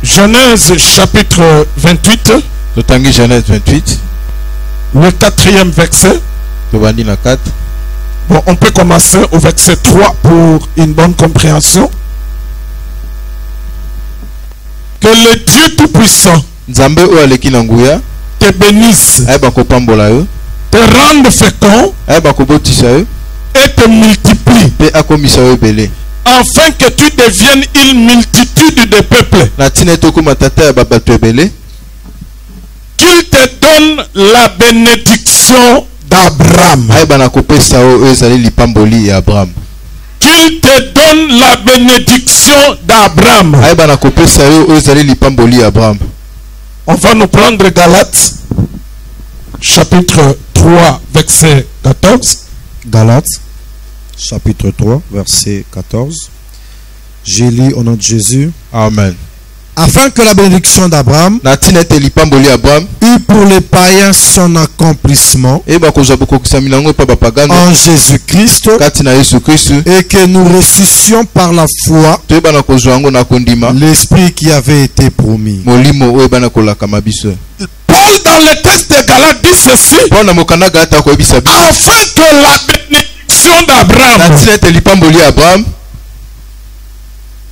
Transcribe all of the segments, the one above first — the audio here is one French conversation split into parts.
Genèse chapitre 28. Genèse 28. Le 4e verset. Bon, on peut commencer au verset 3 pour une bonne compréhension. Que le Dieu Tout-Puissant te bénisse, te rende fécond et te multiplie, afin que tu deviennes une multitude de peuples. Qu'il te donne la bénédiction d'Abraham. Qu'il te donne la bénédiction d'Abraham. On va nous prendre Galates, chapitre 3, verset 14. Galates, chapitre 3, verset 14. J'ai lu au nom de Jésus. Amen. Afin que la bénédiction d'Abraham eût pour les païens son accomplissement en Jésus-Christ, et que nous ressuscitions par la foi l'Esprit qui avait été promis. Paul dans le texte de Galates dit ceci: afin que la bénédiction d'Abraham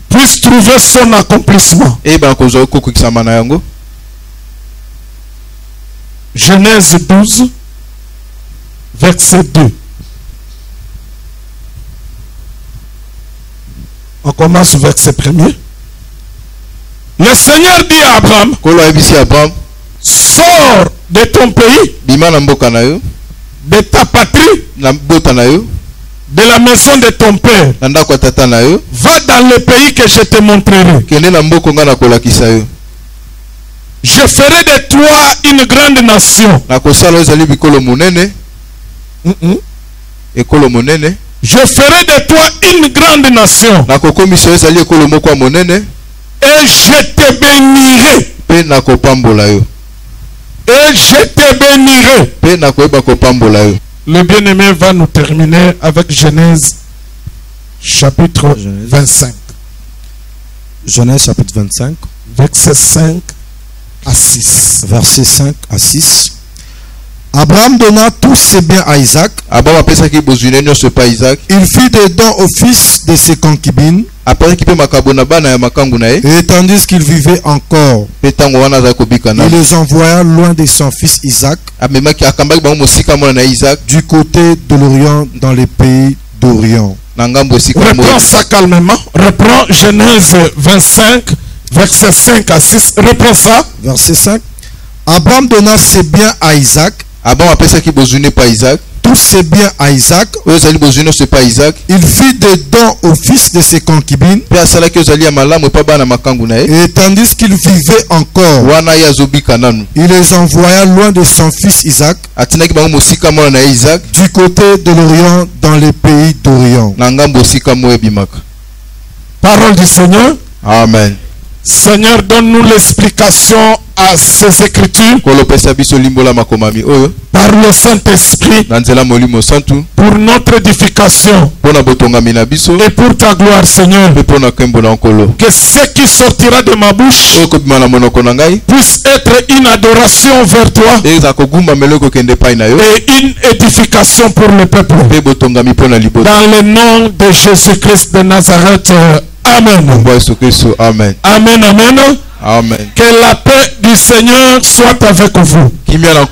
puisse trouver son accomplissement. Genèse 12, verset 2. On commence au verset 1er. Le Seigneur dit à Abraham: sors de ton pays, de ta patrie, de la maison de ton père. Va dans le pays que je te montrerai. Je ferai de toi une grande nation. Je ferai de toi une grande nation. Et je te bénirai. Et je te bénirai. Le bien-aimé va nous terminer avec Genèse chapitre 25. Genèse chapitre 25. Verset 5 à 6. Verset 5 à 6. Abraham donna tous ses biens à Isaac. Il fit des dons au fils de ses concubines. Et tandis qu'il vivait encore, il les envoya loin de son fils Isaac, du côté de l'Orient, dans les pays d'Orient. Reprends ça calmement. Reprends Genèse 25, verset 5 à 6. Reprends ça. Verset 5. Abraham donna ses biens à Isaac. Tous ses biens à Isaac. Il fit des dons au fils de ses concubines. Et tandis qu'il vivait encore, il les envoya loin de son fils Isaac, du côté de l'Orient, dans les pays d'Orient. Parole du Seigneur. Amen. Seigneur, donne-nous l'explication à ces écritures par le Saint-Esprit pour notre édification et pour ta gloire, Seigneur. Que ce qui sortira de ma bouche puisse être une adoration vers toi et une édification pour le peuple. Dans le nom de Jésus-Christ de Nazareth. Amen. Amen. Amen, amen. Amen. Que la paix du Seigneur soit avec vous. Que la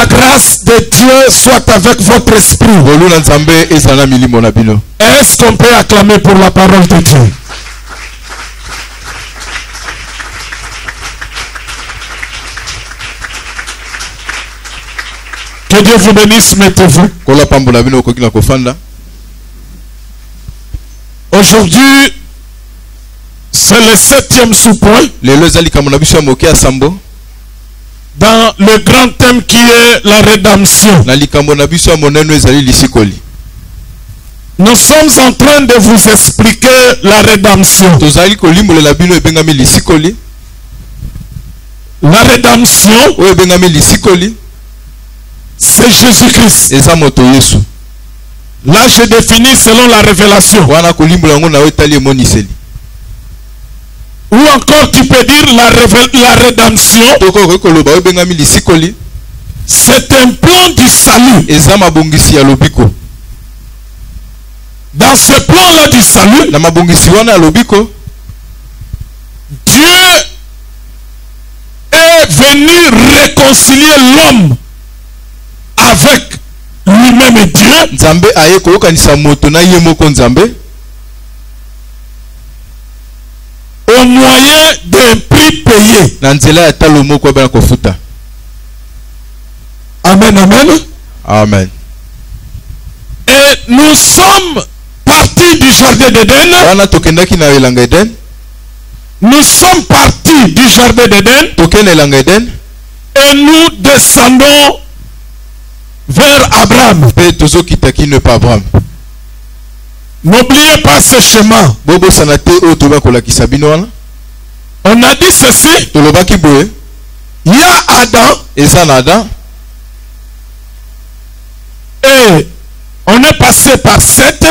grâce de Dieu soit avec votre esprit. Est-ce qu'on peut acclamer pour la parole de Dieu? Que Dieu vous bénisse, mettez-vous. Aujourd'hui, c'est le 7e sous-point dans le grand thème qui est la rédemption. Nous sommes en train de vous expliquer la rédemption. La rédemption, c'est Jésus-Christ. Là, je définis selon la révélation. Ou encore tu peux dire la rédemption. C'est un plan du salut. Dans ce plan-là du salut, Dieu est venu réconcilier l'homme avec lui-même et Dieu. Au moyen d'un prix payé. Amen, amen. Amen. Et nous sommes partis du jardin d'Éden. Nous sommes partis du jardin d'Éden. Et nous descendons vers Abraham. N'oubliez pas ce chemin. On a dit ceci. Il y a Adam. Et on est passé par 7.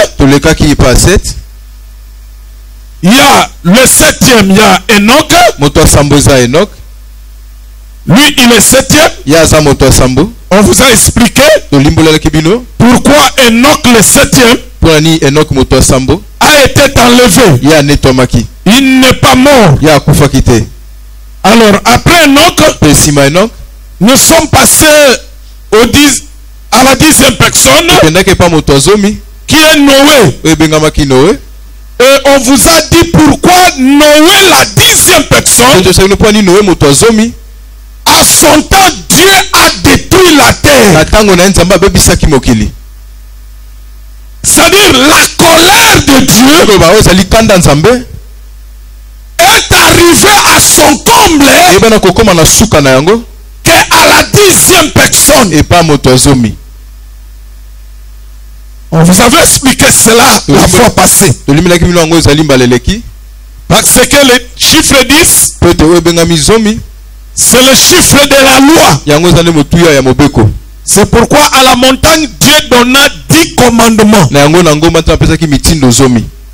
Il y a le 7e, il y a Enoch. Lui, il est 7e. On vous a expliqué pourquoi Enoch, le 7e, a été enlevé. Il n'est pas mort. Alors, après Enoch, nous sommes passés à la 10e personne, qui est Noé. Et on vous a dit pourquoi Noé, la 10e personne, à son temps, Dieu a détruit la terre. C'est-à-dire la colère de Dieu est arrivée à son comble qu'à la 10e personne. On vous avait expliqué cela la fois passée. Parce que le chiffre 10, c'est le chiffre de la loi. C'est pourquoi à la montagne, Dieu donna 10 commandements.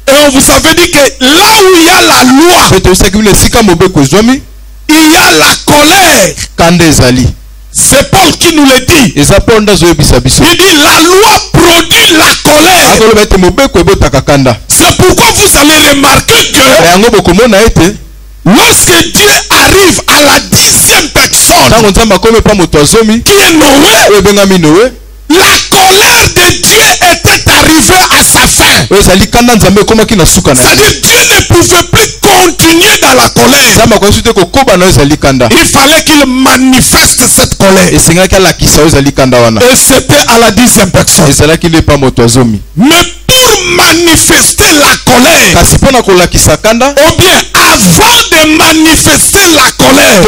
Et on vous avait dit que là où il y a la loi, il y a la colère. C'est Paul qui nous le dit. Il dit la loi produit la colère. C'est pourquoi vous allez remarquer que lorsque Dieu arrive à la 10e personne, qui est Noé, la colère de Dieu était arrivée à sa fin. C'est-à-dire Dieu ne pouvait plus continuer dans la colère. Il fallait qu'il manifeste cette colère. Et c'était à la 10e personne. Mais pour manifester la colère, ou bien avant de manifester la colère,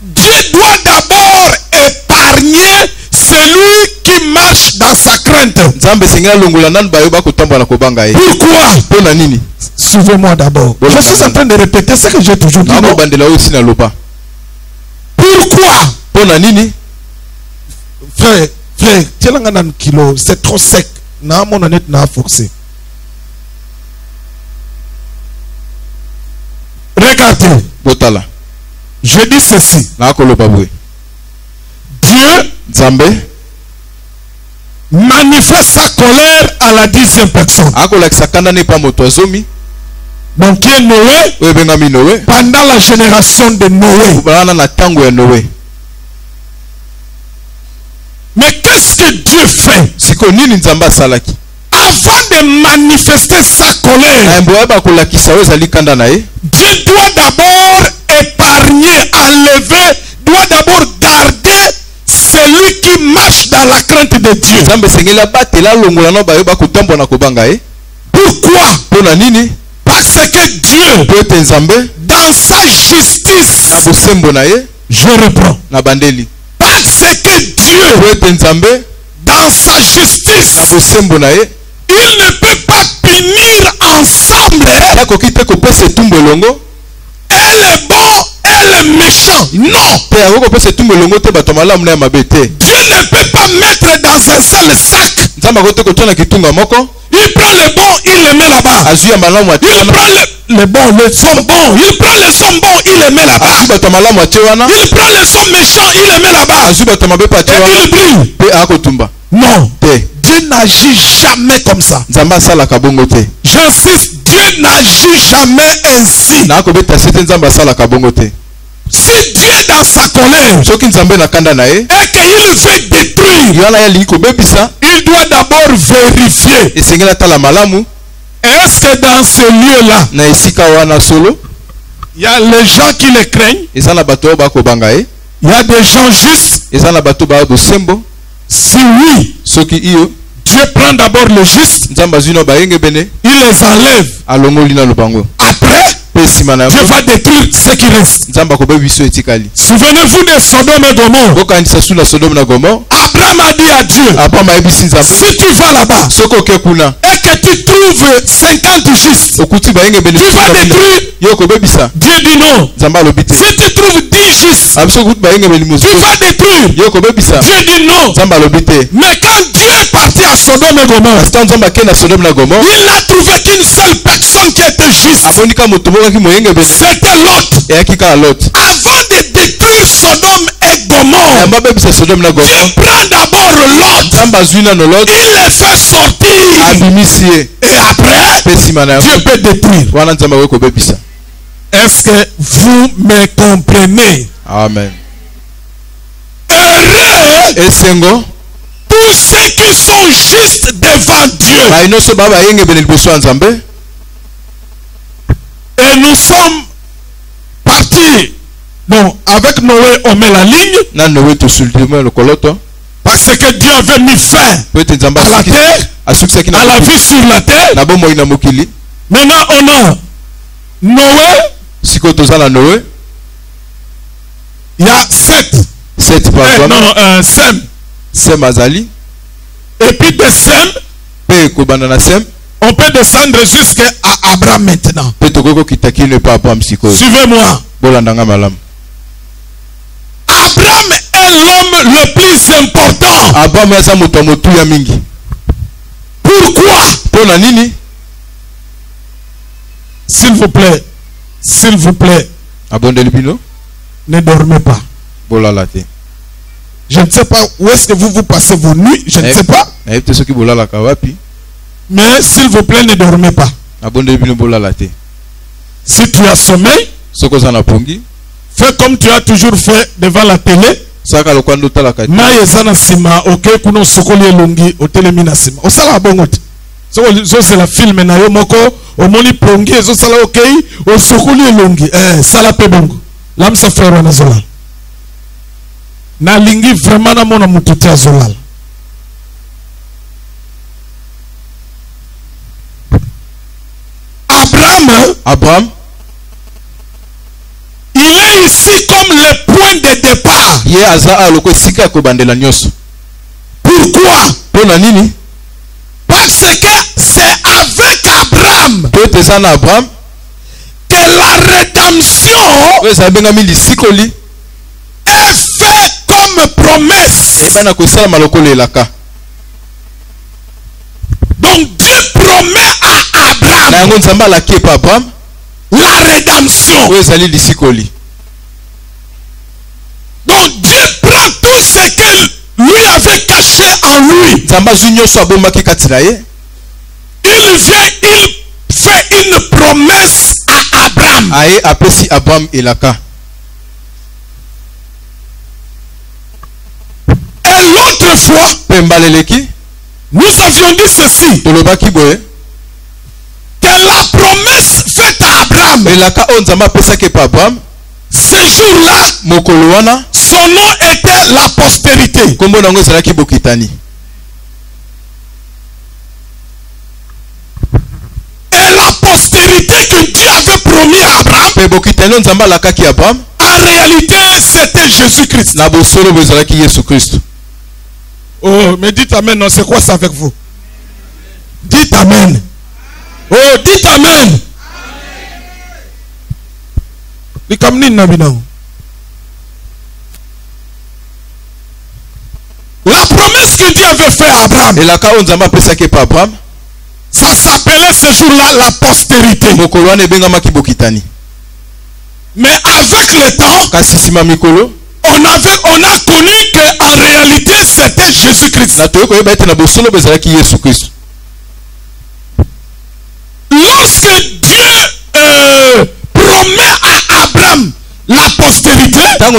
Dieu doit d'abord épargner celui qui marche dans sa crainte. Pourquoi? Suivez-moi d'abord. Je suis en train de répéter ce que j'ai toujours dit. Pourquoi? Frère, c'est trop sec. Regardez. Je dis ceci. Dieu manifeste sa colère à la 10e personne. Donc qui est Noé, pendant la génération de Noé. Mais qu'est-ce que Dieu fait? Avant de manifester sa colère, Dieu doit d'abord épargner, enlever, doit d'abord garder celui qui marche dans la crainte de Dieu. Pourquoi? Parce que Dieu, dans sa justice, je reprends. Parce que Dieu, dans sa justice, il ne peut pas punir ensemble et le bon et le méchant. Non. Dieu ne peut pas mettre dans un seul sac. Il prend le bon, il le met là-bas. Il prend les bons, les sommes bons. Il prend les sommes bons, il les met là-bas. Il prend les sommes méchants, il les met là-bas. Et il brille. Non. Dieu n'agit jamais comme ça. J'insiste, Dieu n'agit jamais ainsi. Si Dieu est dans sa colère et qu'il veut détruire, il doit d'abord vérifier. Est-ce que dans ce lieu-là, il y a les gens qui le craignent? Il y a des gens justes? Si oui, Dieu prend d'abord les justes, il les enlève. Après, Dieu va détruire ce qui reste. Souvenez-vous de Sodome et Gomorrhe. Abraham a dit à Dieu, si tu vas là-bas et que tu trouves 50 justes, tu vas détruire. Dieu dit non. Si tu trouves 10 justes, tu vas détruire. Dieu dit non. Mais quand Dieu est parti à Sodome et Gomorrhe, il n'a trouvé qu'une seule personne qui était juste. C'était Lot. Avant de détruire Sodome et Gomorrhe, Dieu prend d'abord Lot. Il les fait sortir. Et après, Dieu peut détruire. Est-ce que vous me comprenez? Amen. Heureux tous ceux qui sont justes devant Dieu. Et nous sommes partis. Donc, avec Noé, on met la ligne. Parce que Dieu avait mis fin à la terre, à la vie sur la terre. Maintenant, on a Noé. Il y a 7. Sem. Et puis de Sem, on peut descendre jusqu'à Abraham maintenant. Suivez-moi. Abraham est l'homme le plus important. Pourquoi? S'il vous plaît, ne dormez pas. Je ne sais pas où est-ce que vous passez vos nuits, je ne sais pas. Mais s'il vous plaît, ne dormez pas. Si tu as sommeil, fais comme tu as toujours fait devant la télé. C'est la film na yo moko omoni plongi ezo sala okay osokoli elongi sala pe bongo lamsa frère na zolal na lingi vraiment na mona mututi azolal. Abraham, il est ici comme le point de départ. Pourquoi? Parce que c'est avec Abraham que la rédemption est faite comme promesse. Donc Dieu promet à Abraham la rédemption. Donc Dieu prend tout ce que lui avait caché en lui. Il fait une promesse à Abraham. Et l'autre fois, nous avions dit ceci, que la promesse faite à Abraham, ce jour-là, son nom était la postérité. Et la postérité que Dieu avait promis à Abraham, en réalité, c'était Jésus-Christ. Oh, mais dites amen, non, c'est quoi ça avec vous? Dites amen. Oh, dites amen. La promesse que Dieu avait faite à Abraham, ça s'appelle appelait ce jour-là la postérité. Mais avec le temps, on a connu qu'en réalité c'était Jésus-Christ. Lorsque Dieu promet à Abraham la postérité, quand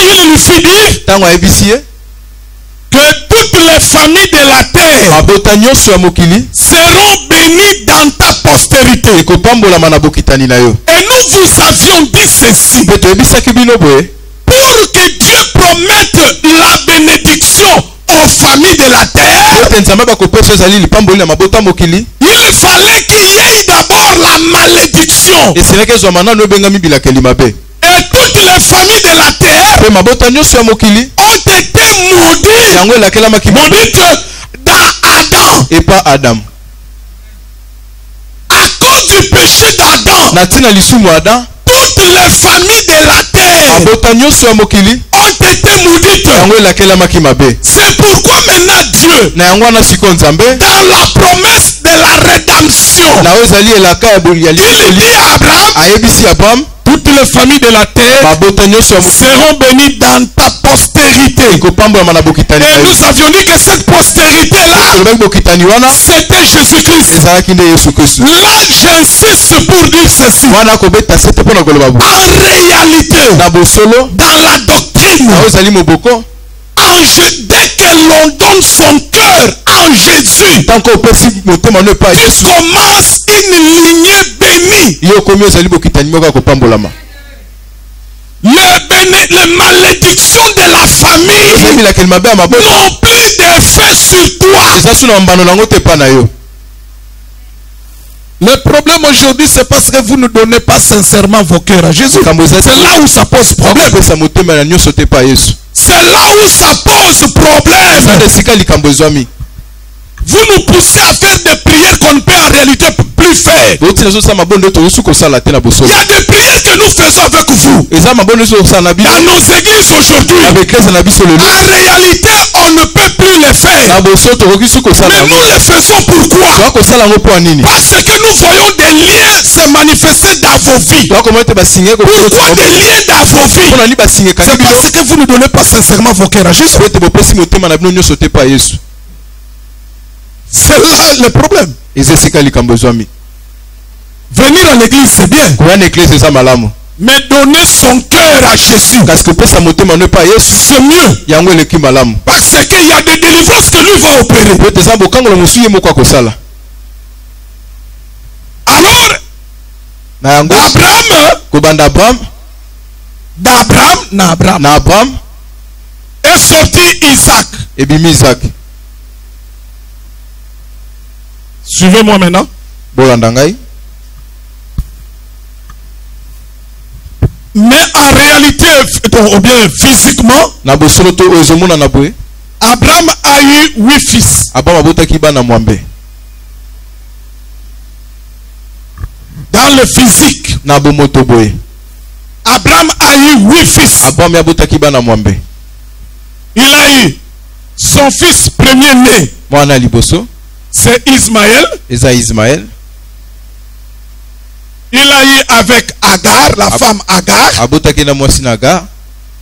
il lui fit dire que toutes les familles de la terre seront bénies dans ta postérité. Et nous vous avions dit ceci, pour que Dieu promette la bénédiction aux familles de la terre, il fallait qu'il y ait d'abord la malédiction. Et toutes les familles de la terre ont été maudites dans Adam. Et pas Adam. À cause du péché d'Adam, toutes les familles de la terre ont été maudites. C'est pourquoi maintenant Dieu, dans la promesse de la rédemption, il dit à Abraham, toutes les familles de la terre seront bénies dans ta postérité. Et nous avions dit que cette postérité-là, c'était Jésus-Christ. Là, j'insiste pour dire ceci. En réalité, dans la doctrine, dès que l'on donne son cœur en Jésus, il commence une lignée bénie. Les malédictions de la famille n'ont plus d'effet sur toi. Le problème aujourd'hui, c'est parce que vous ne donnez pas sincèrement vos cœurs à Jésus. C'est là où ça pose problème. C'est là où ça pose problème. Vous nous poussez à faire des prières qu'on ne peut en réalité plus faire. Il y a des prières que nous faisons avec vous dans nos églises aujourd'hui. En réalité, on ne peut plus les faire. Mais nous les faisons pourquoi? Parce que nous voyons des liens se manifester dans vos vies. Pourquoi des liens dans vos vies? C'est parce que vous ne donnez pas sincèrement vos cœurs à Jésus. C'est là le problème. Venir à l'église, c'est bien. Mais donner son cœur à Jésus, c'est mieux. Parce qu'il y a des délivrances que lui va opérer. Alors, d'Abraham est sorti Isaac. Suivez-moi maintenant. Mais en réalité, ou bien physiquement, Abraham a eu 8 fils. Dans le physique, Abraham a eu 8 fils. Il a eu son fils premier-né. C'est Ismaël. Il a eu avec Agar, la femme Agar.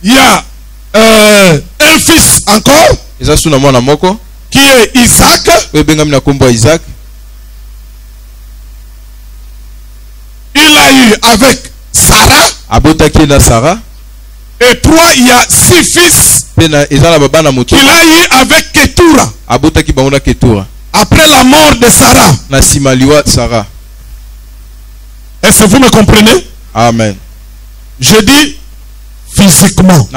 Il y a un fils encore qui est Isaac. Il a eu avec Sarah. Et 3, il y a 6 fils qu'il a eu avec Ketura. Après la mort de Sarah. Est-ce que vous me comprenez? Amen. Je dis physiquement.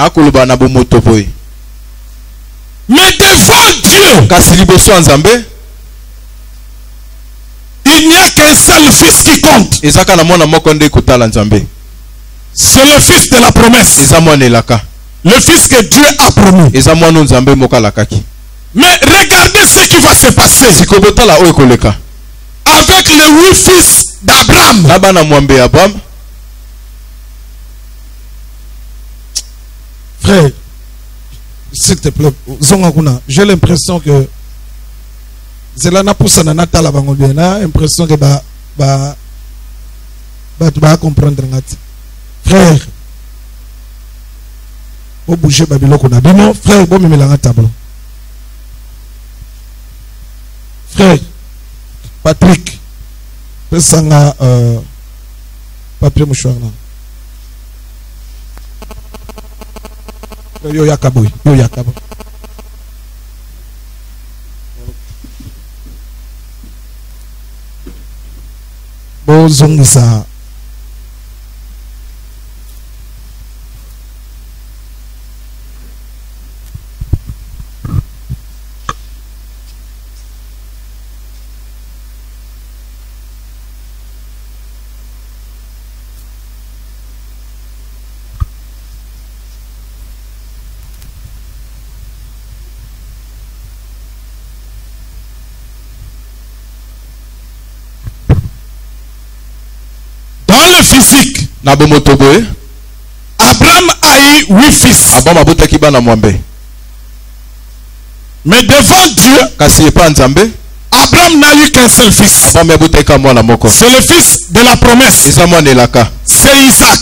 Mais devant Dieu, il n'y a qu'un seul fils qui compte. C'est le fils de la promesse. Le fils que Dieu a promis. Mais regardez ce qui va se passer avec les 8 fils d'Abraham. Frère, s'il te plaît, j'ai l'impression que Zela na poussa na natala bango bien na impression que ba comprendre ngati. Frère, au bouger babiloko na bino, frère, bon memela nga tableau. Frère, Patrick, pesanga papier mouchoir na. Yo yakaboy, yo yakaboy. Bozongisa physique. Abraham a eu 8 fils. Mais devant Dieu, Abraham n'a eu qu'un seul fils. C'est le fils de la promesse. C'est Isaac.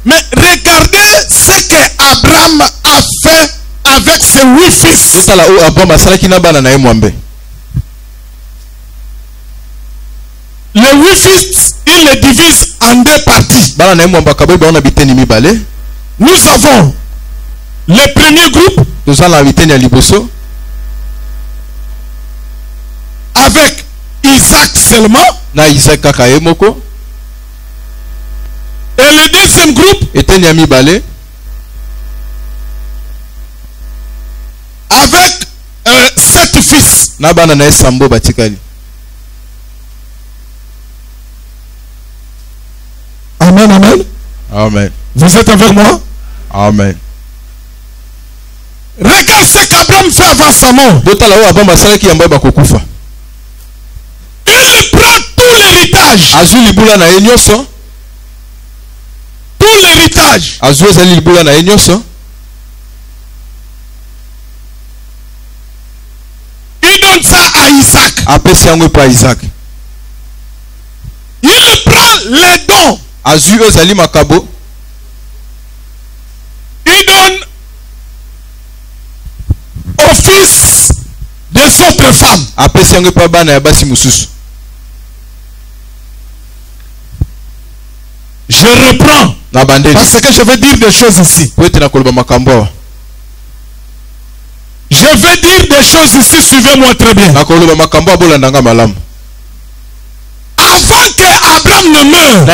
Mais regardez ce que Abraham a fait avec ses 8 fils. Les 8 fils, il les divise en 2 parties. Nous avons le premier groupe avec Isaac seulement. Et le deuxième groupe avec 7 fils. Amen, amen. Amen. Vous êtes avec moi? Amen. Regarde ce qu'Abraham fait avant sa mort. Il prend tout l'héritage. Tout l'héritage. Il donne ça à Isaac. Il prend les dons. Il donne au fils des autres femmes. Je reprends parce que je vais dire des choses ici. Je vais dire des choses ici, suivez-moi très bien. Avant que Abraham ne meure,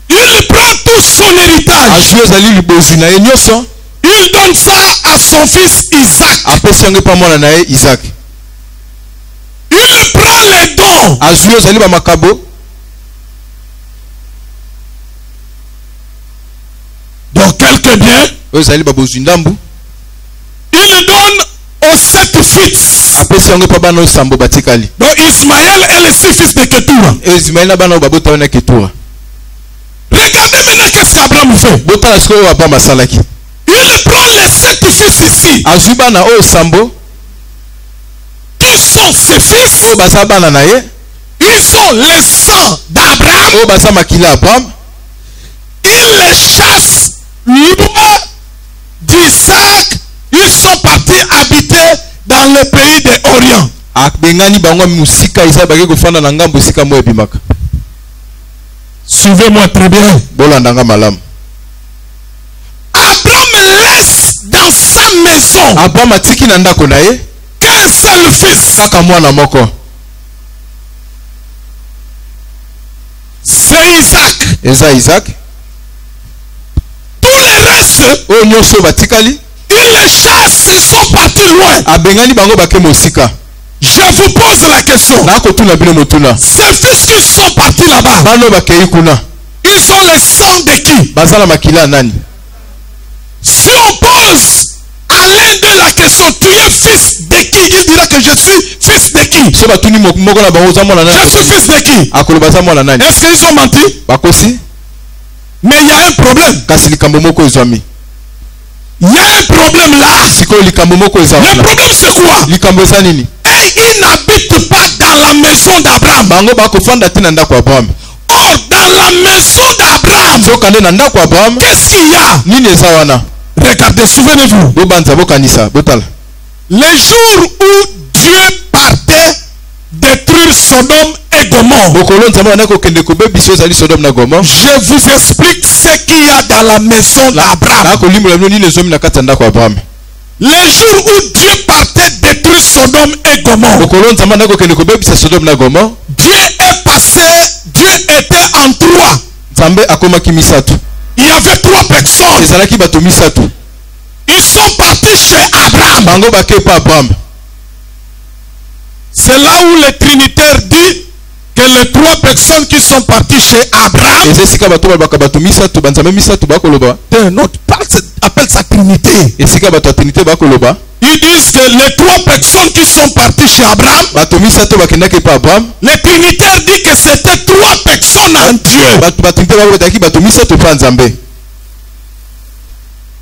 il prend tout son héritage. Il donne ça à son fils Isaac. Il prend les dons. Donc quelques biens. Il donne aux 7 fils. Donc Ismaël est le 6 fils de Ketura. Regardez maintenant qu'est-ce qu'Abraham fait. Il prend les 7 fils ici. Qui sont ses fils? Ils sont les sangs d'Abraham. Il les chasse loin d'Isaac. Ils sont partis habiter dans le pays de Orient. Suivez-moi très bien. Abraham laisse dans sa maison qu'un seul fils. C'est Isaac. Tous les restes, ils les chassent, ils sont partis loin. Je vous pose la question. Ces fils qui sont partis là-bas, ils ont le sang de qui? Si on pose à l'un de la question, tu es fils de qui? Il dira que je suis fils de qui? Je suis fils de qui? Est-ce qu'ils ont menti? Mais il y a un problème. Il y a un problème là. Le problème c'est quoi? Et il n'habite pas dans la maison d'Abraham. Or, dans la maison d'Abraham, qu'est-ce qu'il y a? Regardez, souvenez-vous. Les jours où Dieu partait détruire Sodome et Gomorrhe, je vous explique ce qu'il y a dans la maison d'Abraham. Les jours où Dieu partait détruire Sodome et Gomorrhe, Dieu était en trois. Il y avait trois personnes. Ils sont partis chez Abraham. C'est là où le Trinitaire dit que les trois personnes qui sont parties chez Abraham, notre appelle ça Trinité. Ils disent que les trois personnes qui sont parties chez Abraham, le Trinitaire dit que c'était trois personnes en Dieu.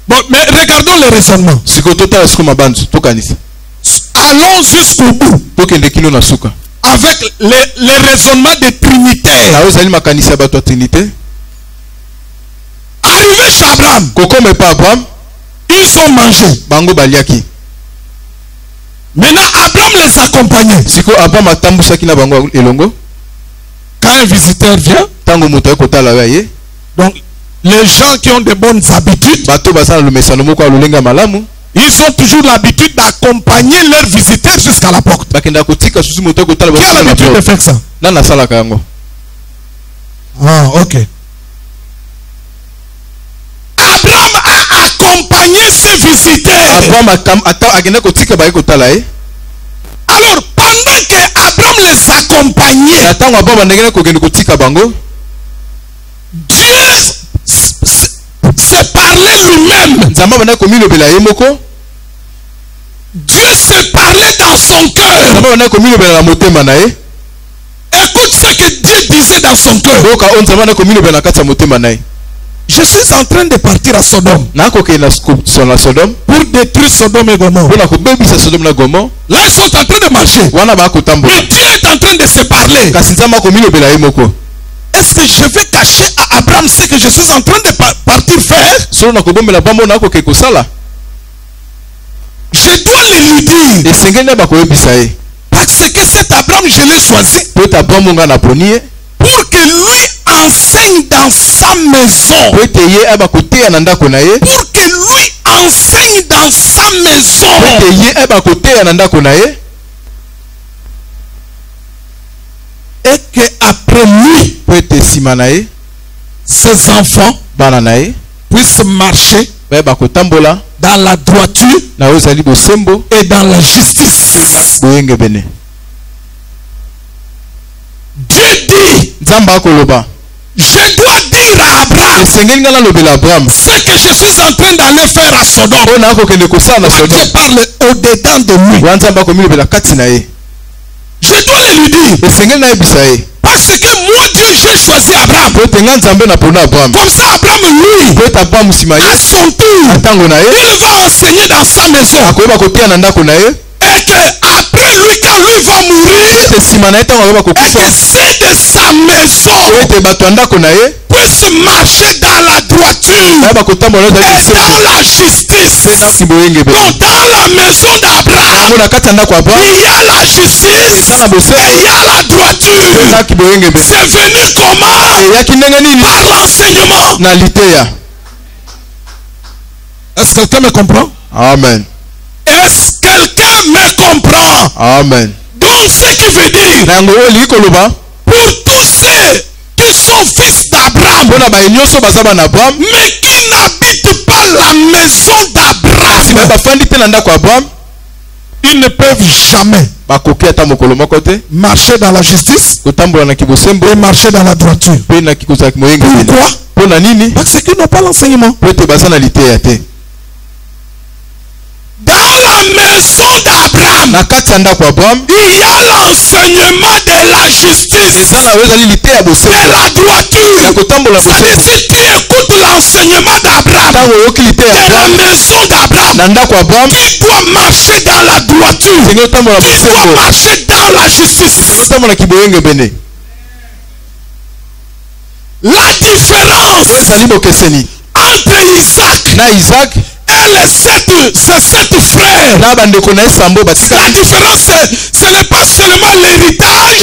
Bon, mais regardons le raisonnement. Allons jusqu'au bout avec les raisonnements des Trinitaires. Arrivé chez Abraham, ils ont mangé. Maintenant, Abraham les accompagnait. Quand un visiteur vient, donc les gens qui ont de bonnes habitudes, ils ont toujours l'habitude d'accompagner leurs visiteurs jusqu'à la porte. Qui a l'habitude de faire ça? Ah, ok. Abraham a accompagné ses visiteurs. Alors, pendant que Abraham les accompagnait, Dieu s'est parlé lui-même. Dieu s'est parlé dans son cœur. Écoute ce que Dieu disait dans son cœur. Je suis en train de partir à Sodome pour détruire Sodome et Gomorrhe. Là, ils sont en train de marcher. Mais Dieu est en train de se parler. Est-ce que je vais cacher à Abraham ce que je suis en train de partir faire? Je dois le lui dire. Parce que cet Abraham, je l'ai choisi pour que lui enseigne dans sa maison. Pour que lui enseigne dans sa maison. Et que après lui, ses enfants puissent marcher dans la droiture et dans la justice. Dieu dit, je dois dire à Abraham ce que je suis en train d'aller faire à Sodome. Je parle au-dedans de lui. Je dois le lui dire. Parce que moi, Dieu, j'ai choisi Abraham. Comme ça, Abraham, lui, à son tour, il va enseigner dans sa maison. Et que après lui, quand lui va mourir, et que c'est de sa maison puisse marcher dans la droiture et dans la justice. Donc dans la maison d'Abraham, il y a la justice et il y a la droiture. C'est venu comment? Par l'enseignement. Est-ce que quelqu'un me comprend? Amen. Est-ce que quelqu'un me comprend? Amen. Donc ce qui veut dire, pour tous ceux qui sont fils d'Abraham, mais qui n'habitent pas la maison d'Abraham, ils ne peuvent jamais marcher dans la justice et marcher dans la droiture. Pourquoi? Parce qu'ils n'ont pas l'enseignement. Dans la maison d'Abraham, il y a l'enseignement de la justice. C'est la droiture. C'est-à-dire, si tu écoutes l'enseignement d'Abraham, de la maison d'Abraham, qui doit marcher dans la droiture, qui doit marcher dans la justice. La différence entre Isaac et ces 7 frères, la différence, ce n'est pas seulement l'héritage,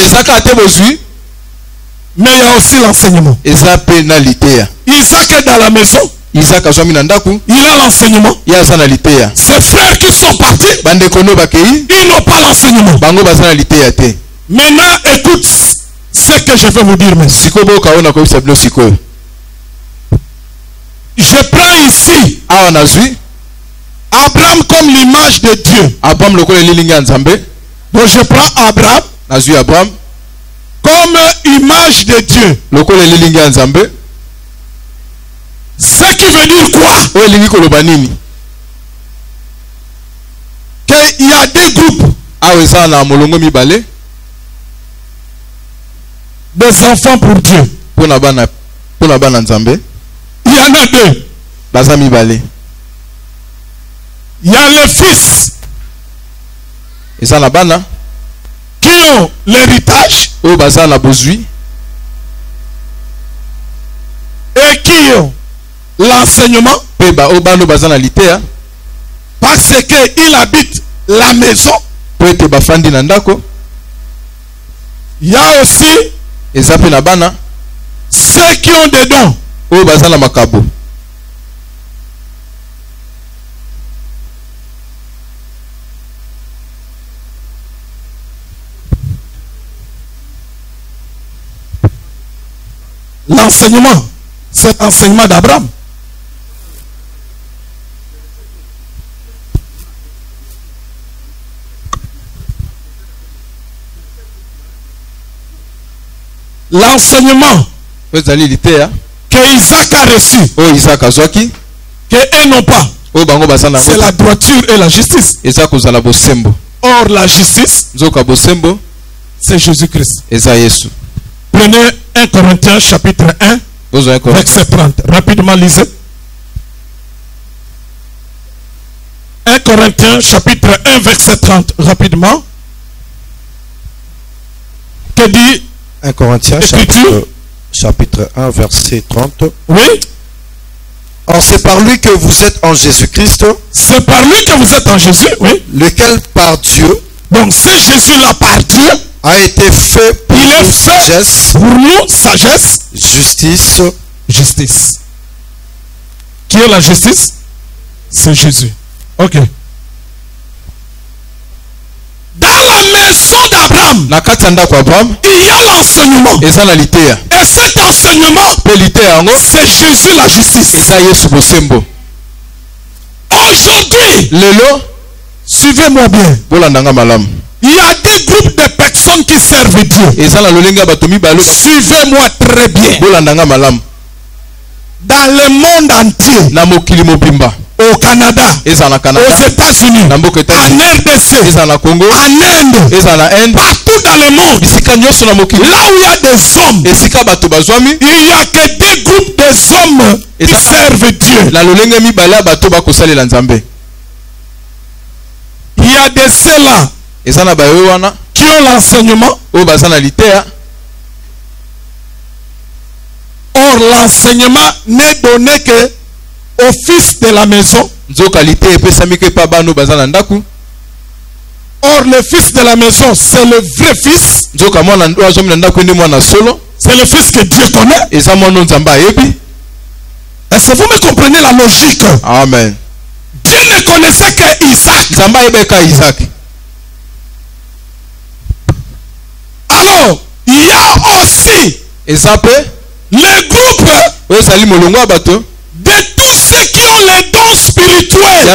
mais il y a aussi l'enseignement. Isaac est dans la maison. Il a l'enseignement. Ses frères qui sont partis, ils n'ont pas l'enseignement. Maintenant, écoute ce que je vais vous dire. Je prends ici Abraham comme l'image de Dieu. Donc je prends Abraham comme image de Dieu. Ce qui veut dire quoi? Qu'il y a des groupes. Des enfants pour Dieu. Il y en a 2. Il y a les fils qui ont l'héritage et qui ont l'enseignement parce qu'il habite la maison. Il y a aussi ceux qui ont des dons. L'enseignement, c'est l'enseignement d'Abraham. L'enseignement que Isaac a reçu, que eux n'ont pas, c'est la droiture et la justice. Or la justice, c'est Jésus-Christ. Prenez 1 Corinthiens chapitre 1 verset 30. Rapidement lisez. 1 Corinthiens chapitre 1 verset 30. Rapidement. Que dit 1 Corinthiens chapitre 1 verset 30. Oui. Or c'est par lui que vous êtes en Jésus-Christ. C'est par lui que vous êtes en Jésus, oui. Lequel par Dieu. Donc c'est Jésus-là par Dieu. A été fait pour nous sagesse. Pour nous sagesse. Justice. Justice. Qui est la justice? C'est Jésus. Ok. Dans la maison d'Abraham, il y a l'enseignement. Et cet enseignement, c'est Jésus la justice. Aujourd'hui, suivez-moi bien. Il y a des groupes de personnes qui servent Dieu. Suivez-moi très bien. Dans le monde entier, au Canada, aux États-Unis, en RDC, en Inde, partout dans le monde, là où il y a des hommes, il n'y a que des groupes de hommes qui servent Dieu. Il y a des ceux-là qui ont l'enseignement. Or l'enseignement n'est donné que au fils de la maison. Or le fils de la maison, c'est le vrai fils. C'est le fils que Dieu connaît. Est-ce que vous me comprenez la logique? Amen. Dieu ne connaissait que Isaac. Alors, il y a aussi les groupes de tous ceux qui ont les dons spirituels.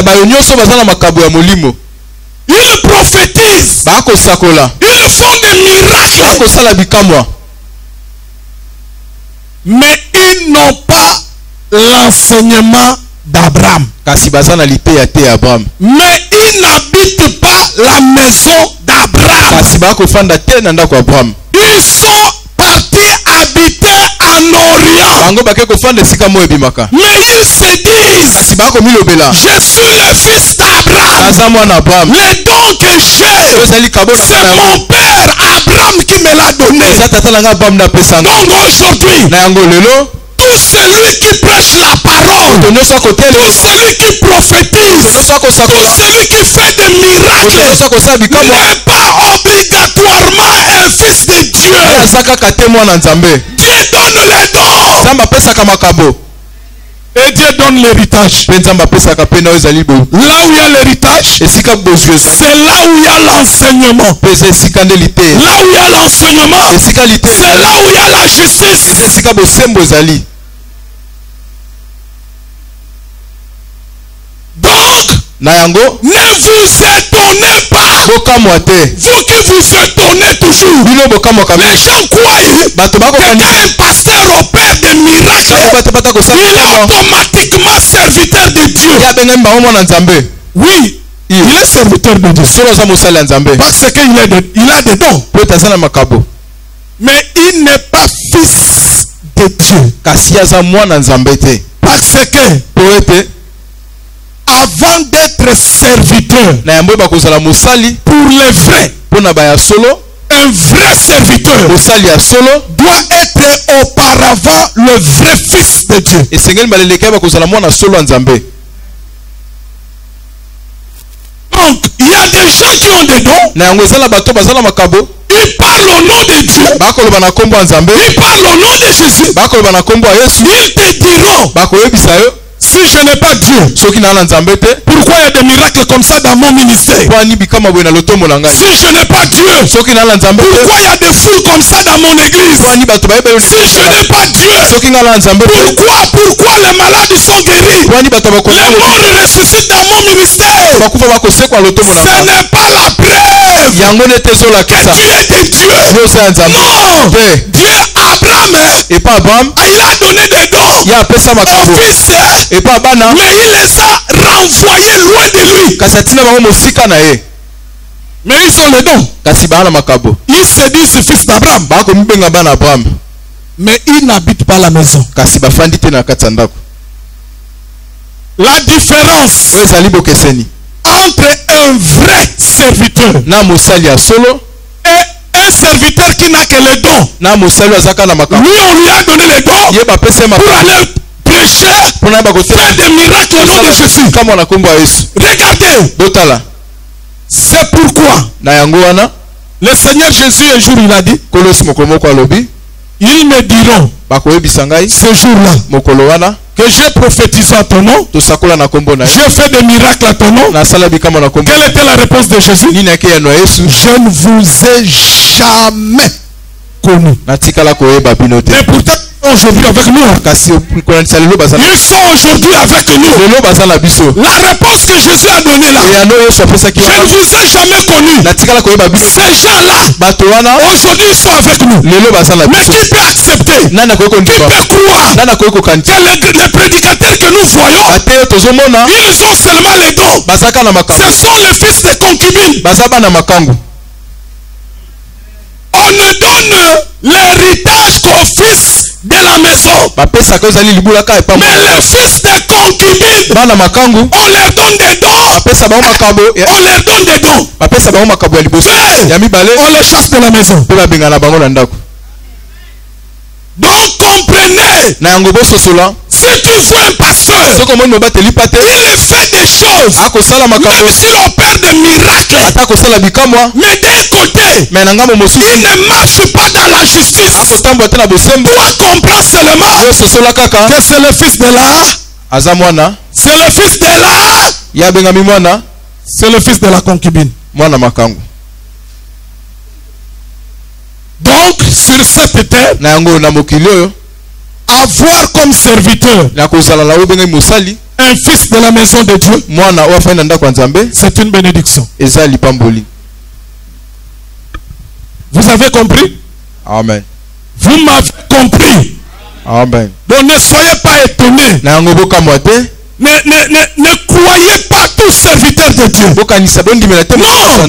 Ils prophétisent. Ils font des miracles. Mais ils n'ont pas l'enseignement d'Abraham. Mais ils n'habitent pas la maison d'Abraham. Ils Ils sont partis habiter en Orient. Mais ils se disent, je suis le fils d'Abraham. Le don que j'ai, c'est mon père Abraham qui me l'a donné. Donc aujourd'hui, tout celui qui prêche la parole, tout celui qui prophétise, tout celui qui fait des miracles n'est pas obligatoirement un fils de Dieu. Dieu donne les dons. Et Dieu donne l'héritage. Là où il y a l'héritage, c'est là où il y a l'enseignement. Là où il y a l'enseignement, c'est là où il y a la justice. Donc, ne vous étonnez pas. Vous qui vous étonnez toujours. Les gens croient que quand un pasteur opère des miracles, il est automatiquement serviteur de Dieu. Oui, il est serviteur de Dieu. Parce qu'il a des dons. Mais il n'est pas fils de Dieu. Parce que avant d'être serviteur, pour les vrais, un vrai serviteur doit être auparavant le vrai fils de Dieu. Donc, il y a des gens qui ont des dons. Ils parlent au nom de Dieu. Ils parlent au nom de Jésus. Ils te diront, si je n'ai pas Dieu, pourquoi il y a des miracles comme ça dans mon ministère? Si je n'ai pas Dieu, pourquoi il y a des foules comme ça dans mon église? Si je n'ai pas Dieu, pourquoi les malades sont guéris? Les morts ressuscitent dans mon ministère? Ce n'est pas la preuve que Dieu est de Dieu. Non, Dieu Abraham, il a donné des dons au fils, mais il les a renvoyés loin de lui. Mais ils ont les dons. Ils se disent fils d'Abraham, mais ils n'habitent pas la maison. La différence entre un vrai serviteur et un serviteur qui n'a que les dons, lui on lui a donné les dons pour aller prêcher, faire des miracles au nom de Jésus. Regardez, c'est pourquoi le Seigneur Jésus un jour il a dit, ils me diront ce jour-là que j'ai prophétisé à ton nom, j'ai fait des miracles à ton nom. Quelle était la réponse de Jésus? Je ne vous ai jamais connu. Et pourtant aujourd'hui avec nous. Ils sont aujourd'hui avec nous. La réponse que Jésus a donnée là, je ne vous ai jamais connu. Ces gens-là, aujourd'hui ils sont avec nous. Mais qui peut accepter? Qui peut croire que les prédicateurs que nous voyons, ils ont seulement les dons? Ce sont les fils de concubines. On ne donne l'héritage qu'au fils de la maison. Mais les fils de concubines, on leur donne des dons. On leur donne des dons. On les chasse de la maison. Donc comprenez, si tu vois un pasteur, il fait des choses, même s'il opère des miracles, mais d'un côté, il ne marche pas dans la justice. Toi comprends seulement que c'est le fils de la, c'est le fils de la, c'est le fils de la concubine. Donc sur cette terre, avoir comme serviteur un fils de la maison de Dieu, c'est une bénédiction. Vous avez compris? Amen. Vous m'avez compris? Amen. Donc ne soyez pas étonnés. Ne croyez pas tous serviteurs de Dieu. Non.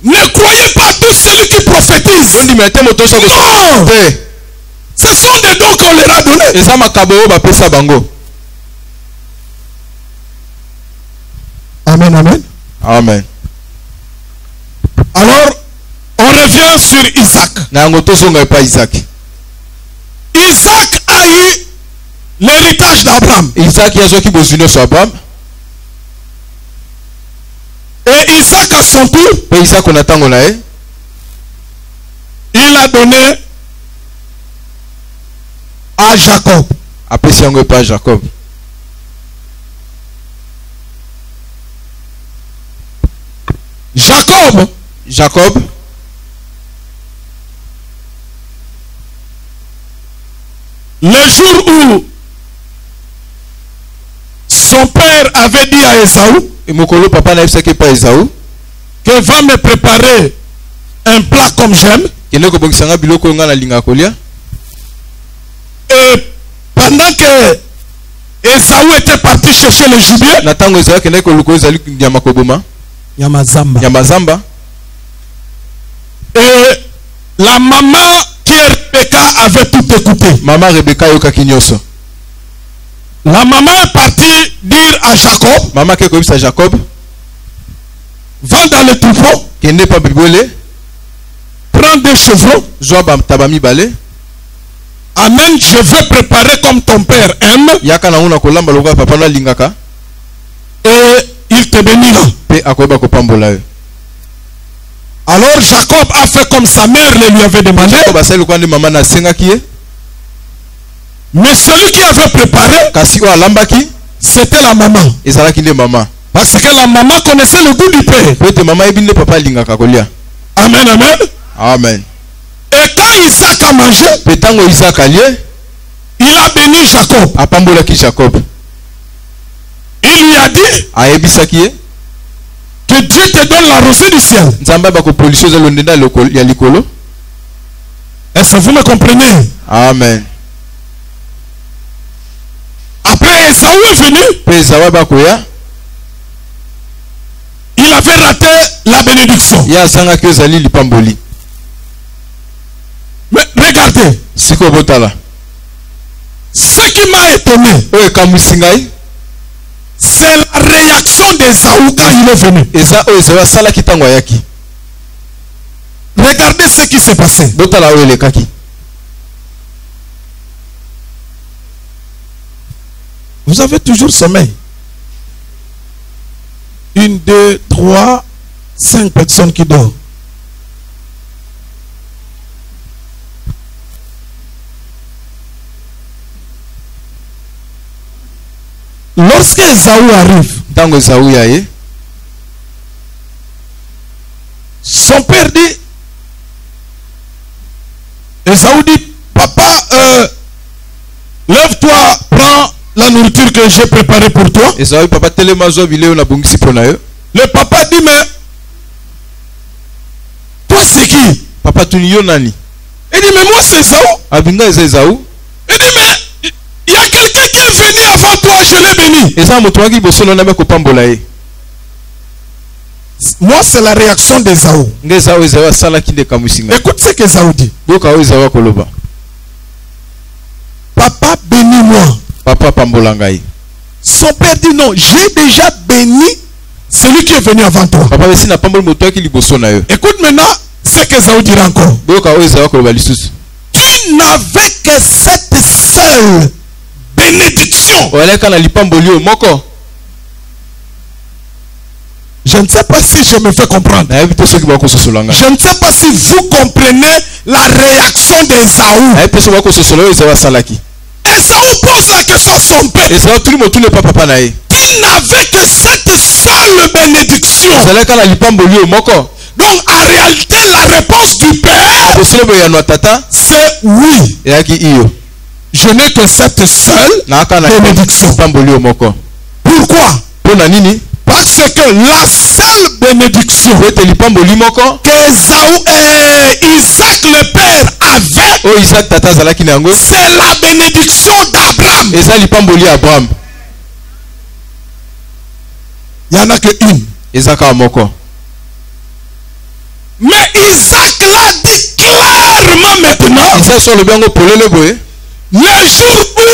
Ne croyez pas tout celui qui prophétise. Non. Ce sont des dons qu'on leur a donnés. Amen, amen. Amen. Alors, on revient sur Isaac. Isaac a eu l'héritage d'Abraham. Isaac Abraham. Et Isaac à son tour, il a donné à Jacob. Après si on ne pas Jacob. Jacob. Le jour où son père avait dit à Esaü, que va me préparer un plat comme j'aime. Et pendant que Esaü était parti chercher le gibier, Yamazamba. Et la maman qui est Rebecca avait tout écouté. Maman Rebecca yoka kinyoso. La maman est partie dire à Jacob. Maman qui est à Jacob. Va dans le troupeau. Qui n'est pas bibole. Prends des chevaux. Zoba tabami balé. Amen. Je vais préparer comme ton père aime. Yaka na una kolamba loka papa na lingaka. Et il te bénira. Pe akoba kopambola. Alors Jacob a fait comme sa mère le lui avait demandé. Mais celui qui avait préparé, c'était la maman. Parce que la maman connaissait le goût du père. Amen, amen. Amen. Et quand Isaac a mangé, il a béni Jacob. Il lui a dit que Dieu te donne la rosée du ciel. Est-ce que vous me comprenez? Amen. Après Esaü est venu. Il avait raté la bénédiction. Mais regardez. Ce qui m'a étonné, c'est la réaction d'Esaü quand il est venu. Regardez ce qui s'est passé. Vous avez toujours sommeil. 1, 2, 3, 5 personnes qui dorment. Lorsque Esaü arrive, son père dit, Esaü dit, papa, lève-toi, prends la nourriture que j'ai préparée pour toi. Le papa dit, mais toi c'est qui? Papa Tunionani. Il dit, mais moi c'est Esaü. Il dit, mais il y a quelqu'un qui est venu avant toi, je l'ai béni. Moi c'est la réaction d'Esaü. Écoute ce qu'Esaü dit. Papa bénis-moi. Papa pambolangai. Son père dit non, j'ai déjà béni celui qui est venu avant toi. Écoute maintenant ce qu'Esaü dira encore. Tu n'avais que cette seule bénédiction. Je ne sais pas si je me fais comprendre. Je ne sais pas si vous comprenez la réaction d'Esaü. Esaü pose la question à son père. Tu n'avais que cette seule bénédiction. Donc en réalité la réponse du père c'est oui. Je n'ai que cette seule bénédiction. Pourquoi? Parce que la seule bénédiction que Isaac le père avait, c'est la bénédiction d'Abraham. Il n'y en a que une. Mais Isaac l'a dit clairement maintenant. Le jour où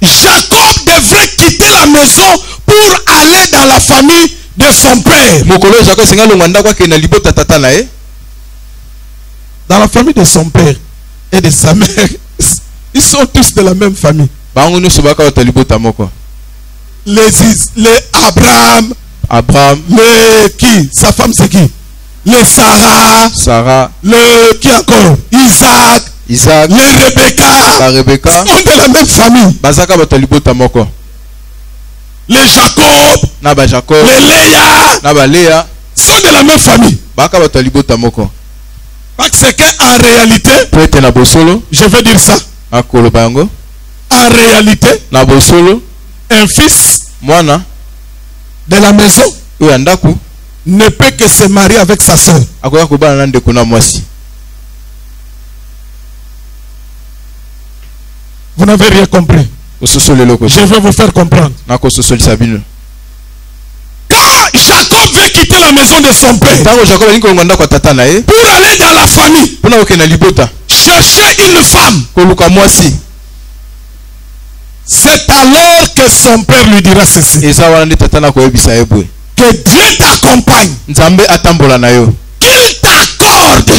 Jacob devrait quitter la maison pour aller dans la famille de son père. Dans la famille de son père et de sa mère, ils sont tous de la même famille. Les Abraham, le qui? Sa femme c'est qui? Le Sarah, le qui encore? Isaac, le Rebecca, sont de la même famille. Les Jacob, les Léa, sont de la même famille. Parce qu'en réalité, je veux dire ça. En réalité, un fils de la maison ne peut que se marier avec sa soeur. Vous n'avez rien compris. Je vais vous faire comprendre. Quand Jacob veut quitter la maison de son père pour aller dans la famille, chercher une femme, c'est alors que son père lui dira ceci: que Dieu t'accompagne, qu'il t'accorde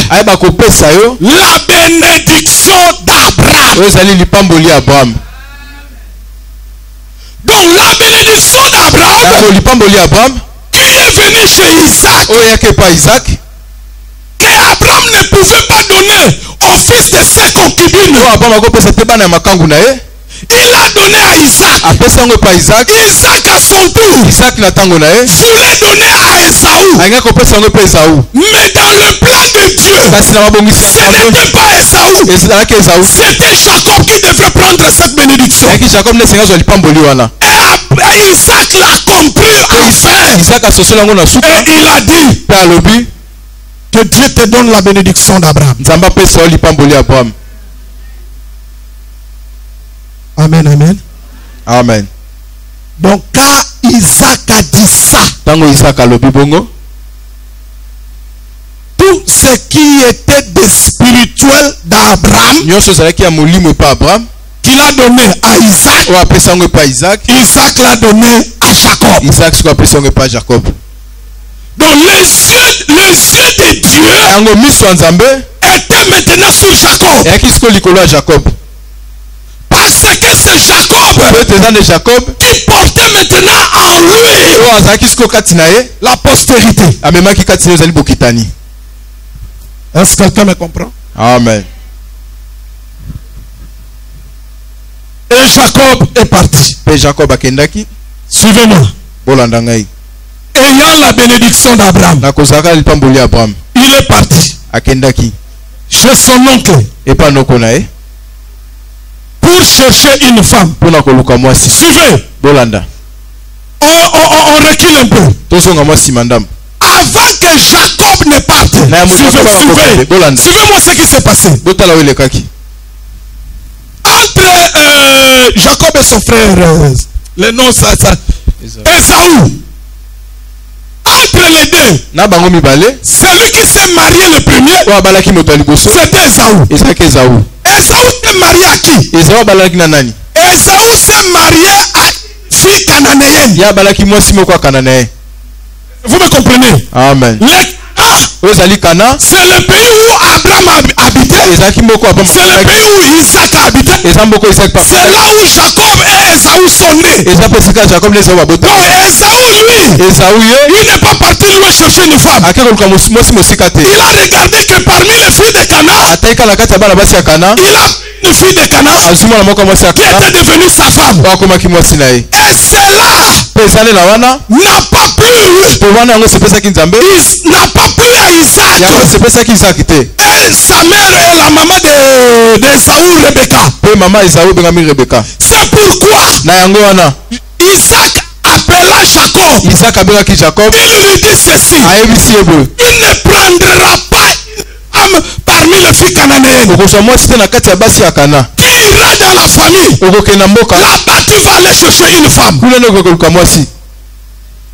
la bénédiction d'Abraham. Donc la bénédiction d'Abraham qui est venue chez Isaac, que Abraham ne pouvait pas donner au fils de ses concubines, il a donné à Isaac. Isaac à son tour voulait donner à Esaü. Mais dans le plan de Dieu, ce n'était pas Esaü, c'était Jacob qui devait prendre cette bénédiction. Et Isaac l'a compris enfin. Et il a dit que Dieu te donne la bénédiction d'Abraham. Amen, amen. Amen. Donc quand Isaac a dit ça, tout ce qui était de spirituel d'Abraham, qu'il a donné à Isaac, Isaac l'a donné à Jacob. Donc les yeux de Dieu étaient maintenant sur Jacob. Parce que c'est Jacob qui portait maintenant en lui la postérité. Est-ce que quelqu'un me comprend? Amen. Et Jacob est parti. Suivez-moi. Ayant la bénédiction d'Abraham, il est parti chez son oncle pour chercher une femme. Suivez. On recule un peu. Avant que Jacob ne parte, suivez-moi ce qui s'est passé. Entre Jacob et son frère, le nom Esaü. Entre les deux, celui qui s'est marié le premier, c'était Esaü. Esaü s'est marié à qui? Esaü s'est marié à une fille cananéenne. Vous me comprenez? Amen. C'est le pays où Abraham habitait. C'est le pays où Isaac habitait. C'est là où Jacob et Esaü sont nés. Donc Esaü, lui, il n'est pas parti loin chercher une femme. Il a regardé que parmi les filles de Canaan, il a une fille de Canaan qui était devenue sa femme. Et cela n'a pas plu. N'a pas plu à Isaac. Et sa mère est la maman d'Esaü, Rebecca. C'est pourquoi Isaac appela Jacob. Il lui dit ceci: il ne prendra pas une femme parmi les filles cananéennes qui ira dans la famille. Là-bas tu vas aller chercher une femme.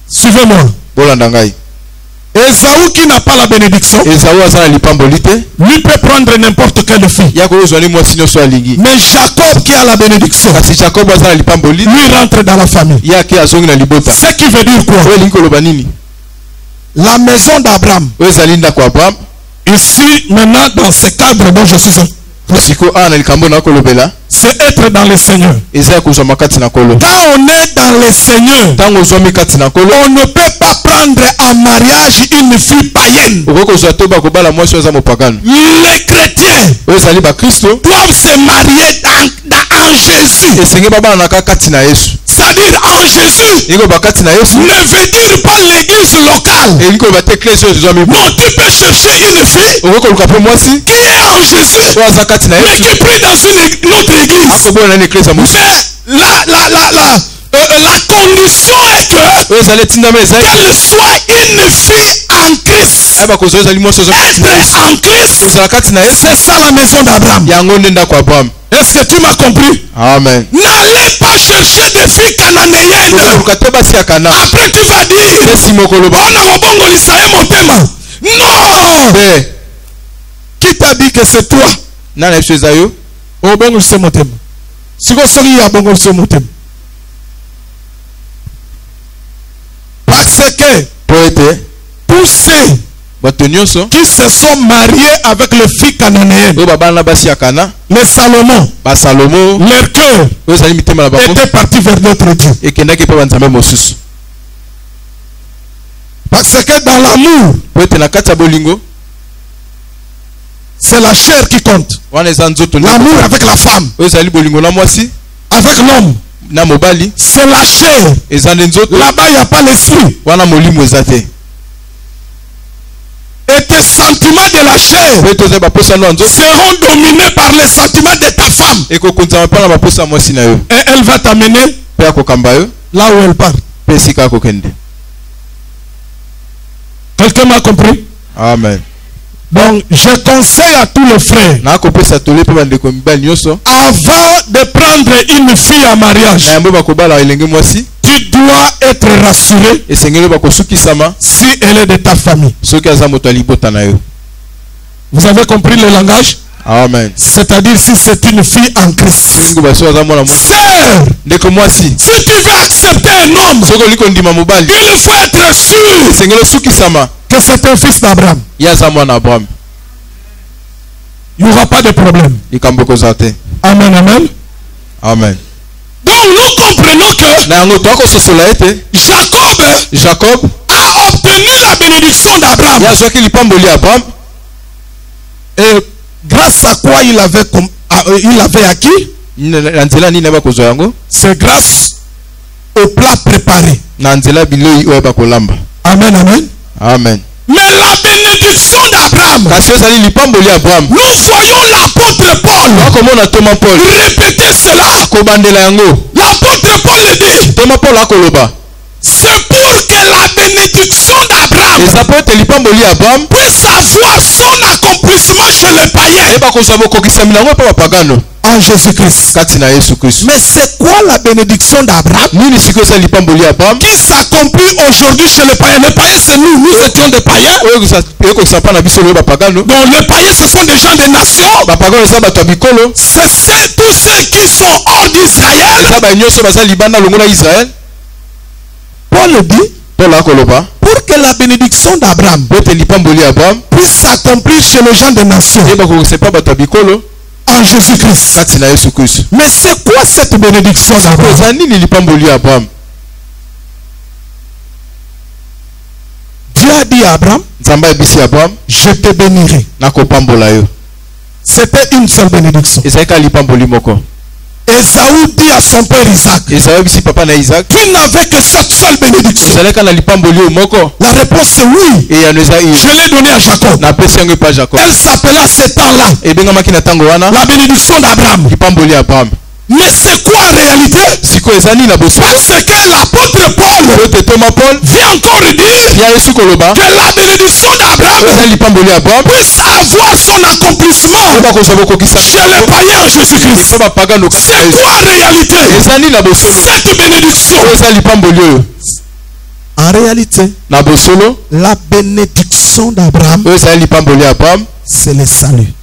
Suivez-moi. Ésaü qui n'a pas la bénédiction, lui peut prendre n'importe quelle fille. Mais Jacob qui a la bénédiction, lui rentre dans la famille. Ce qui veut dire quoi? La maison d'Abraham. Ici, maintenant, dans ce cadre dont je suis c'est être dans le Seigneur. Quand on est dans le Seigneur, on ne peut pas prendre en mariage une fille païenne. Les chrétiens doivent se marier en Jésus. C'est-à-dire en Jésus ne veut dire pas l'église locale. Non, tu peux chercher une fille qui est en Jésus, mais qui prie dans une autre église. Mais la condition est qu'elle soit une fille en Christ. Être en Christ, c'est ça la maison d'Abraham. Est-ce que tu m'as compris? Amen. N'allez pas chercher des filles cananéennes. Après tu vas dire non. Qui t'a dit que c'est toi? Parce que tous ceux qui se sont mariés avec les filles cananéennes, les Salomon, leur cœur était parti vers d'autres dieux. Parce que dans l'amour, c'est la chair qui compte. L'amour avec la femme, avec l'homme, c'est la chair. Là-bas, il n'y a pas l'esprit. Et tes sentiments de la chair seront dominés par les sentiments de ta femme. Et elle va t'amener là où elle part. Quelqu'un m'a compris? Amen. Donc, je conseille à tous les frères, avant de prendre une fille en mariage, tu dois être rassuré si elle est de ta famille. Vous avez compris le langage? Amen. C'est-à-dire si c'est une fille en Christ. Sœur, si tu veux accepter un homme, il faut être sûr que c'est un fils d'Abraham. Il n'y aura pas de problème. Amen, amen. Amen. Donc nous comprenons que Jacob a obtenu la bénédiction d'Abraham. Et grâce à quoi il avait acquis? C'est grâce au plat préparé. Amen, amen. Amen. Mais la bénédiction d'Abraham, nous voyons l'apôtre Paul répéter cela. L'apôtre Paul dit, c'est pour que la bénédiction d'Abraham puisse avoir son accomplissement chez les païens en Jésus-Christ. Mais c'est quoi la bénédiction d'Abraham qui s'accomplit aujourd'hui chez les païens? Les païens, c'est nous. Nous étions des païens. Donc les païens, ce sont des gens des nations. C'est tous ceux qui sont hors d'Israël. Paul dit, pour que la bénédiction d'Abraham puisse s'accomplir chez les gens des nations en Jésus-Christ. Mais c'est quoi cette bénédiction d'Abraham? Dieu a dit à Abraham, je te bénirai. C'était une seule bénédiction. Esaü dit à son père Isaac, tu n'avais que cette seule bénédiction. La réponse est oui. Je l'ai donnée à Jacob. Elle s'appela ce temps-là la bénédiction d'Abraham. Mais c'est quoi en réalité? Parce que l'apôtre Paul vient encore dire que la bénédiction d'Abraham puisse avoir son accomplissement chez les païens en Jésus-Christ. C'est quoi en réalité cette bénédiction? la réalité, na bosolo, la bénédiction d'Abraham, c'est le salut.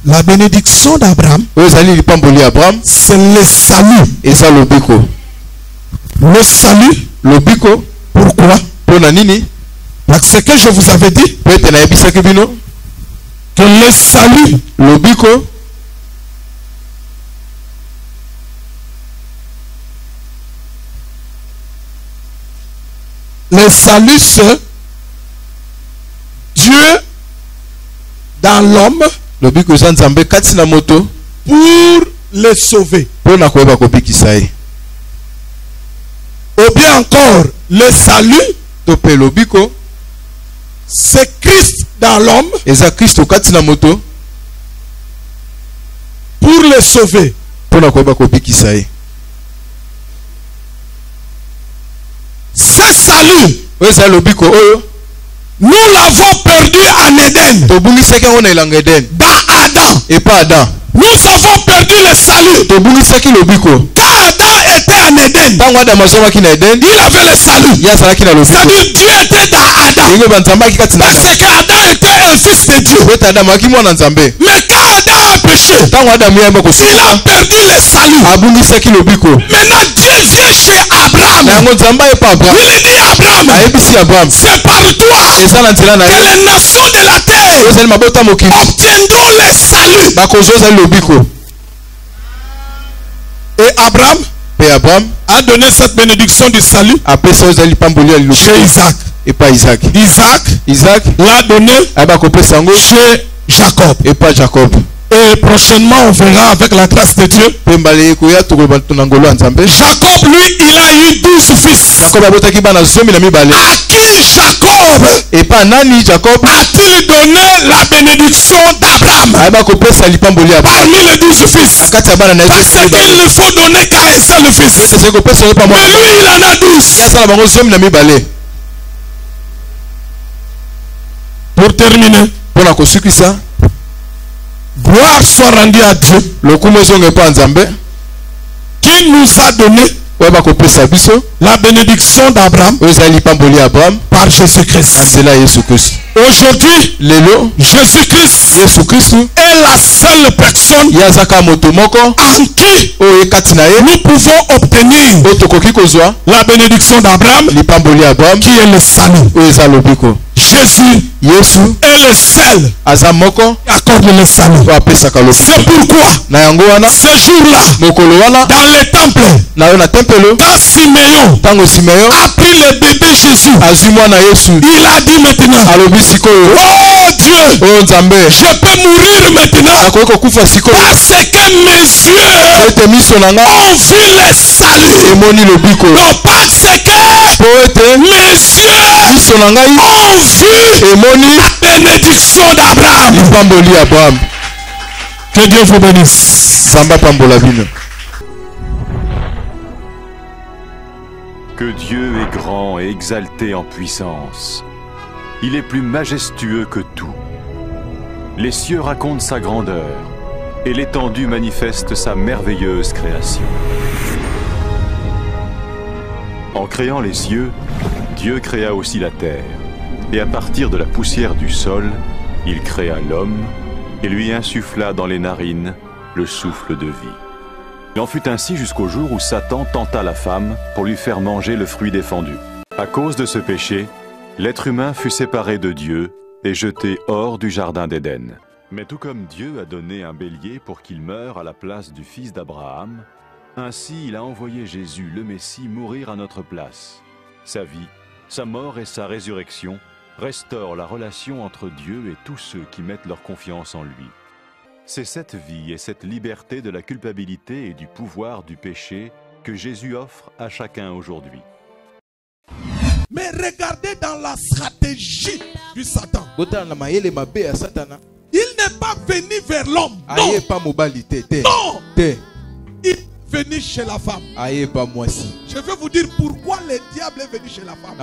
La bénédiction d'Abraham, c'est le salut. Le salut, pourquoi? Parce que je vous avais dit que le salut, c'est Dieu dans l'homme pour le sauver. Ou bien encore, le salut, c'est Christ dans l'homme pour le sauver. Ce salut, nous l'avons perdu en Éden. Dans Adam. Nous avons perdu le salut. Quand Adam était en Éden, il avait le salut. C'est-à-dire Dieu était dans Adam. Parce qu'Adam était un fils de Dieu. Mais quand Adam a péché, il a perdu le salut. Maintenant Dieu vient chez Abraham. Il dit Abraham, c'est par toi que les nations de la terre obtiendront le salut. Et Abraham a donné cette bénédiction du salut chez Isaac. Isaac l'a donné chez Jacob. Et prochainement on verra avec la grâce de Dieu. Jacob lui il a eu 12 fils. À qui Jacob a-t-il donné la bénédiction d'Abraham parmi les 12 fils? Parce qu'il ne faut donner qu'à un seul fils. Mais lui il en a 12. Pour terminer, gloire soit rendue à Dieu qui nous a donné la bénédiction d'Abraham par Jésus-Christ. Aujourd'hui, Jésus-Christ est la seule personne en qui nous pouvons obtenir la bénédiction d'Abraham qui est le salut. Jésus est le seul qui accorde le salut. C'est pourquoi ce jour-là, dans le temple, quand Siméon a pris le bébé Jésus, il a dit maintenant, oh Dieu, je peux mourir maintenant parce que mes yeux ont vu le salut. Non, parce que mes yeux ont vu la bénédiction d'Abraham. Que Dieu vous bénisse. Que Dieu est grand et exalté en puissance. Il est plus majestueux que tout. Les cieux racontent sa grandeur et l'étendue manifeste sa merveilleuse création. En créant les cieux, Dieu créa aussi la terre. Et à partir de la poussière du sol, il créa l'homme et lui insuffla dans les narines le souffle de vie. Il en fut ainsi jusqu'au jour où Satan tenta la femme pour lui faire manger le fruit défendu. À cause de ce péché, l'être humain fut séparé de Dieu et jeté hors du jardin d'Éden. Mais tout comme Dieu a donné un bélier pour qu'il meure à la place du fils d'Abraham, ainsi il a envoyé Jésus, le Messie, mourir à notre place. Sa vie, sa mort et sa résurrection restaure la relation entre Dieu et tous ceux qui mettent leur confiance en lui. C'est cette vie et cette liberté de la culpabilité et du pouvoir du péché que Jésus offre à chacun aujourd'hui. Mais regardez dans la stratégie du Satan. Il n'est pas venu vers l'homme. Non. Non. Il est venu chez la femme. Je vais vous dire pourquoi le diable est venu chez la femme.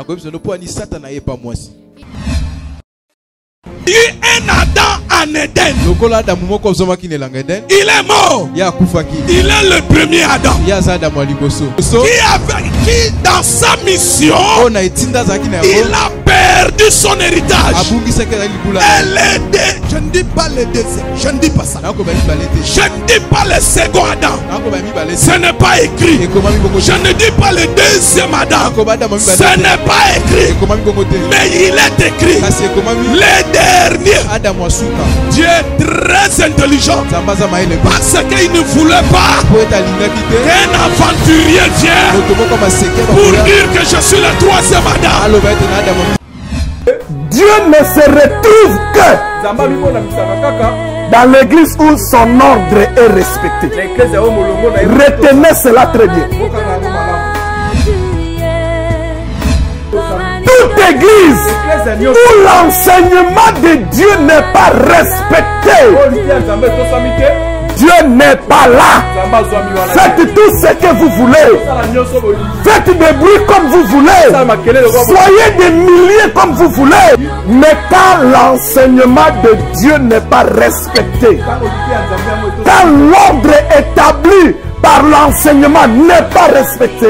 Il y a eu un Adam en Éden. Il est mort. Il est le premier Adam. Qui dans sa mission, il a perdu son héritage. Elle est je ne dis pas le deuxième. Je ne dis pas ça. Je ne dis pas le second Adam. Ce n'est pas écrit. Je ne dis pas le deuxième Adam. Ce n'est pas écrit. Mais il est écrit. Le dernier. Dieu est très intelligent. Parce qu'il ne voulait pas qu'un aventurier vienne pour dire que je suis le troisième Adam. Dieu ne se retrouve que dans l'église où son ordre est respecté. Retenez cela très bien. Toute église où l'enseignement de Dieu n'est pas respecté, Dieu n'est pas là. Faites tout ce que vous voulez. Faites des bruits comme vous voulez. Soyez des milliers comme vous voulez. Mais quand l'enseignement de Dieu n'est pas respecté, quand l'ordre établi par l'enseignement n'est pas respecté,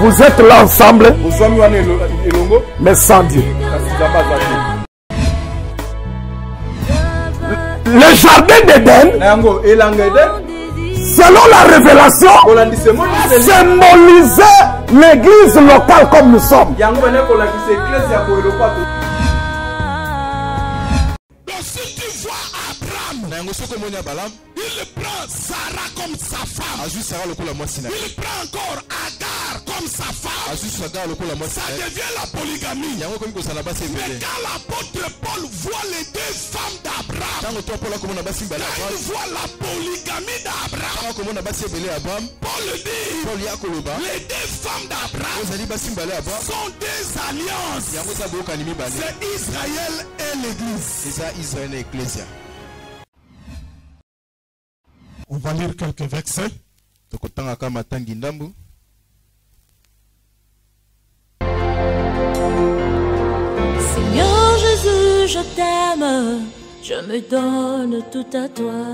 vous êtes là ensemble, mais sans Dieu. Le jardin d'Éden, selon la révélation, symbolisait l'église locale comme nous sommes. Il prend Sarah comme sa femme. Il prend encore Agar comme sa femme. Ça devient la polygamie. Mais quand l'apôtre Paul voit les deux femmes d'Abraham, quand il voit la polygamie d'Abraham, Paul dit les deux femmes d'Abraham sont des alliances. C'est Israël et l'Église. On va lire quelques versets. Seigneur Jésus, je t'aime, je me donne tout à toi.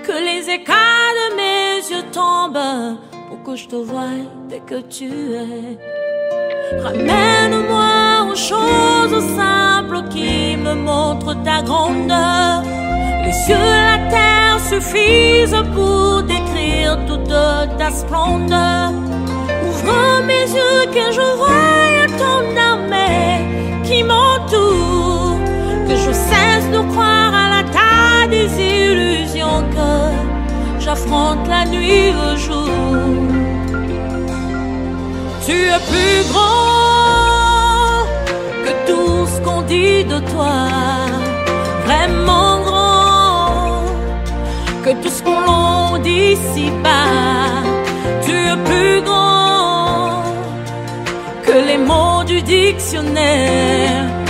Que les écailles de mes yeux tombent pour que je te voie dès que tu es. Ramène-moi aux choses simples qui me montrent ta grandeur. Les cieux, la terre suffisent pour décrire toute ta splendeur. Ouvre mes yeux que je voie ton armée qui m'entoure. Que je cesse de croire à la taille des illusions, que j'affronte la nuit au jour. Tu es plus grand que tout ce qu'on dit de toi, vraiment grand que tout ce qu'on dit ici-bas. Tu es plus grand que les mots du dictionnaire.